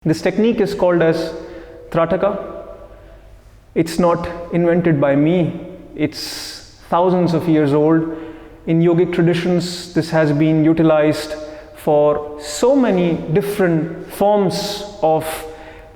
This technique is called as Trataka. It's not invented by me. It's thousands of years old. In yogic traditions, this has been utilized for so many different forms of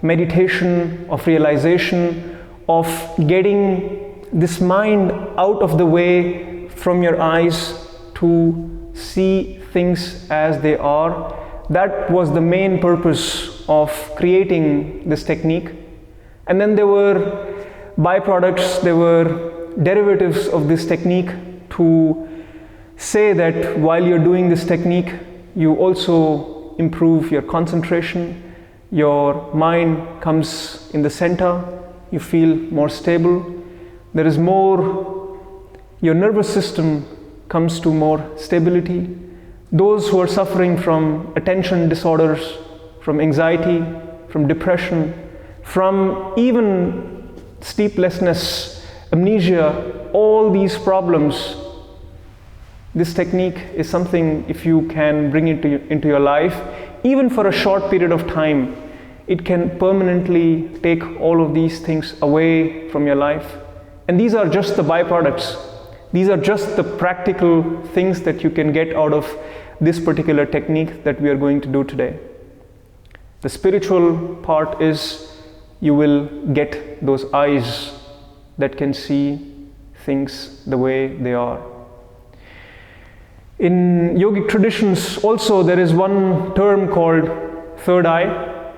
meditation, of realization, of getting this mind out of the way from your eyes to see things as they are. That was the main purpose of creating this technique. And then there were byproducts, there were derivatives of this technique to say that while you're doing this technique, you also improve your concentration, your mind comes in the center, you feel more stable, there is more, your nervous system comes to more stability. Those who are suffering from attention disorders, from anxiety, from depression, from even sleeplessness, amnesia, all these problems, this technique is something, if you can bring it into your life, even for a short period of time, it can permanently take all of these things away from your life. And these are just the byproducts. These are just the practical things that you can get out of this particular technique that we are going to do today. The spiritual part is you will get those eyes that can see things the way they are. In yogic traditions also there is one term called third eye,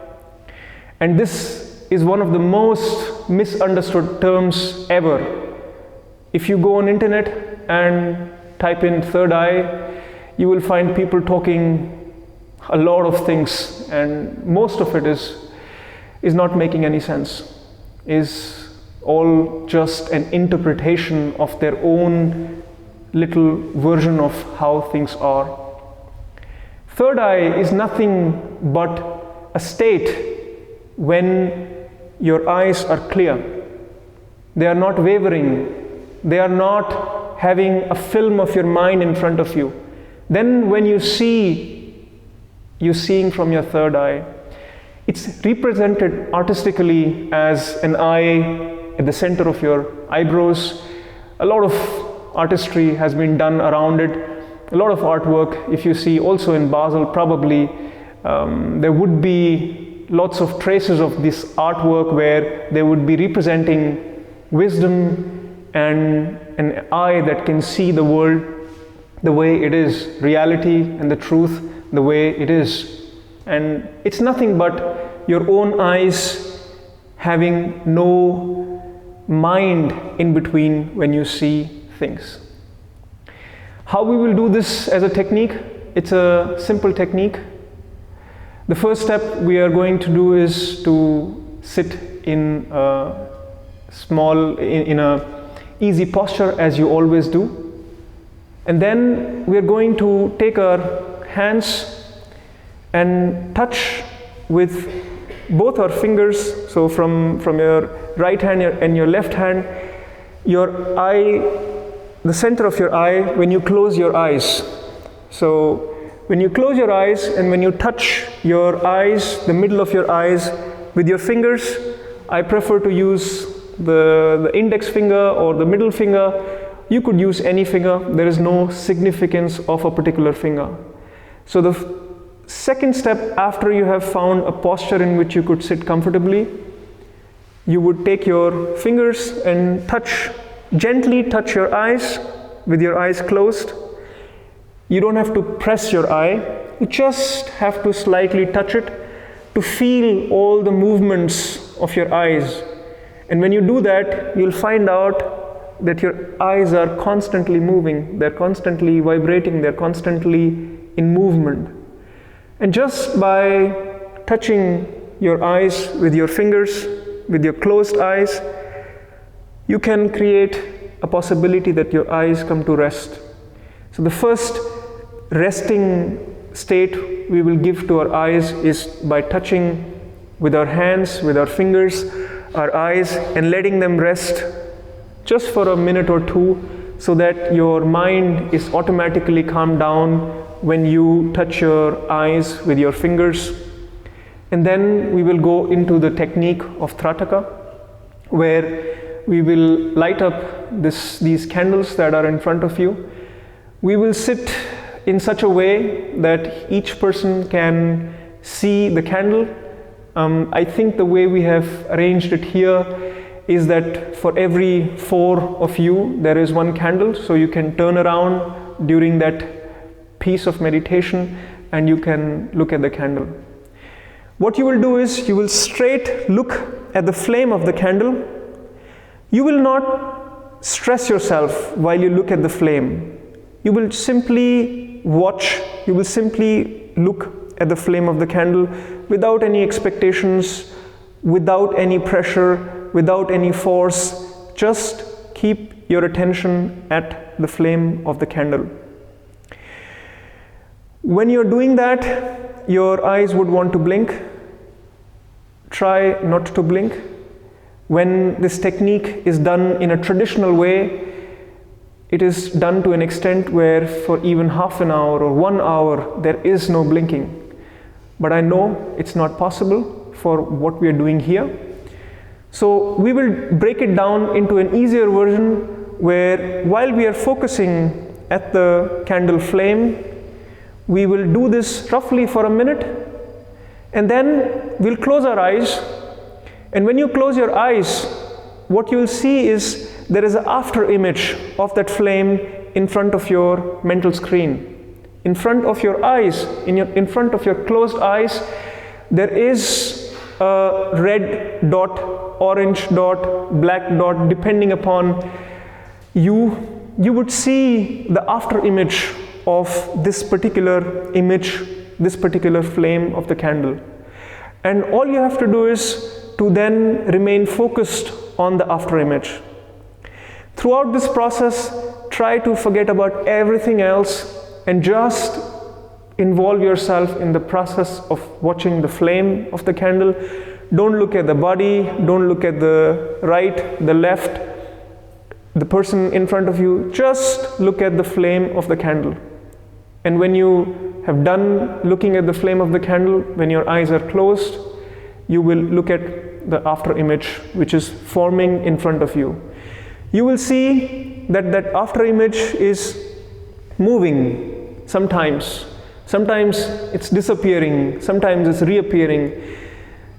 and this is one of the most misunderstood terms ever. If you go on internet and type in third eye, you will find people talking a lot of things, and most of it is not making any sense, is all just an interpretation of their own little version of how things are. Third eye is nothing but a state when your eyes are clear. They are not wavering. They are not having a film of your mind in front of you. Then when you see, you're seeing from your third eye. It's represented artistically as an eye at the center of your eyebrows. A lot of artistry has been done around it. A lot of artwork, if you see also in Basel, probably there would be lots of traces of this artwork where they would be representing wisdom and an eye that can see the world the way it is, reality and the truth the way it is. And it's nothing but your own eyes having no mind in between when you see things. How we will do this as a technique? It's a simple technique. The first step we are going to do is to sit in a easy posture as you always do. And then we are going to take our hands and touch with both our fingers, so from your right hand and your left hand, your eye, the center of your eye when you close your eyes. So when you close your eyes and when you touch your eyes, the middle of your eyes with your fingers, I prefer to use the index finger or the middle finger. You could use any finger. There is no significance of a particular finger. So the second step, after you have found a posture in which you could sit comfortably, you would take your fingers and gently touch your eyes with your eyes closed. You don't have to press your eye. You just have to slightly touch it to feel all the movements of your eyes. And when you do that, you'll find out that your eyes are constantly moving, they're constantly vibrating, they're constantly in movement. And just by touching your eyes with your fingers, with your closed eyes, you can create a possibility that your eyes come to rest. So the first resting state we will give to our eyes is by touching with our hands, with our fingers, our eyes, and letting them rest just for a minute or two, so that your mind is automatically calmed down when you touch your eyes with your fingers. And then we will go into the technique of Trataka, where we will light up these candles that are in front of you. We will sit in such a way that each person can see the candle. I think the way we have arranged it here is that for every 4 of you there is one candle, so you can turn around during that piece of meditation and you can look at the candle. What you will do is you will straight look at the flame of the candle. You will not stress yourself while you look at the flame. You will simply watch, you will simply look at the flame of the candle without any expectations, without any pressure, without any force. Just keep your attention at the flame of the candle. When you're doing that, your eyes would want to blink. Try not to blink. When this technique is done in a traditional way, it is done to an extent where for even half an hour or 1 hour there is no blinking. But I know it's not possible for what we are doing here. So we will break it down into an easier version where while we are focusing at the candle flame, we will do this roughly for a minute, and then we'll close our eyes. And when you close your eyes, what you'll see is there is an after image of that flame in front of your mental screen. In front of your eyes, in front of your closed eyes, there is a red dot, orange dot, black dot, depending upon you. You would see the after image of this particular image, this particular flame of the candle. And all you have to do is to then remain focused on the after image. Throughout this process, try to forget about everything else and just involve yourself in the process of watching the flame of the candle. Don't look at the body, don't look at the right, the left, the person in front of you. Just look at the flame of the candle. And when you have done looking at the flame of the candle, when your eyes are closed, you will look at the after image which is forming in front of you. You will see that that after image is moving sometimes. Sometimes it's disappearing, sometimes it's reappearing.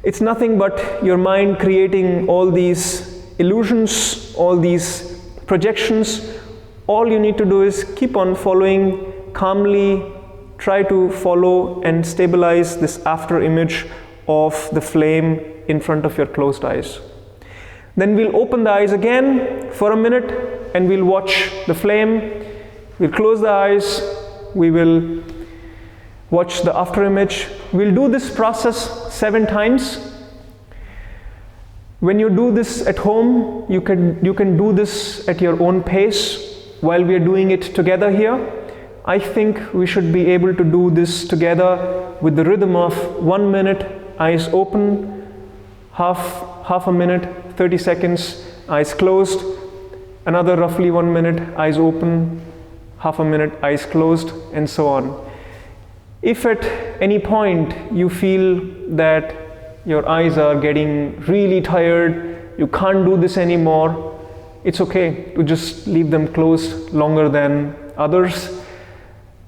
It's nothing but your mind creating all these illusions, all these projections. All you need to do is keep on following calmly, try to follow and stabilize this after image of the flame in front of your closed eyes. Then we'll open the eyes again for a minute and we'll watch the flame. We'll close the eyes, we will watch the after image. We'll do this process 7 times. When you do this at home, you can do this at your own pace while we are doing it together here. I think we should be able to do this together with the rhythm of 1 minute, eyes open, half a minute, 30 seconds, eyes closed, another roughly 1 minute, eyes open, half a minute, eyes closed, and so on. If at any point you feel that your eyes are getting really tired, you can't do this anymore, it's okay to just leave them closed longer than others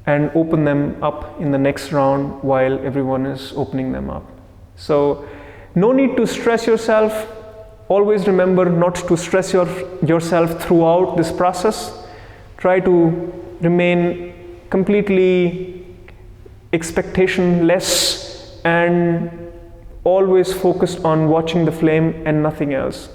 and open them up in the next round while everyone is opening them up. So no need to stress yourself. Always remember not to stress yourself throughout this process. Try to remain completely expectation-less and always focused on watching the flame and nothing else.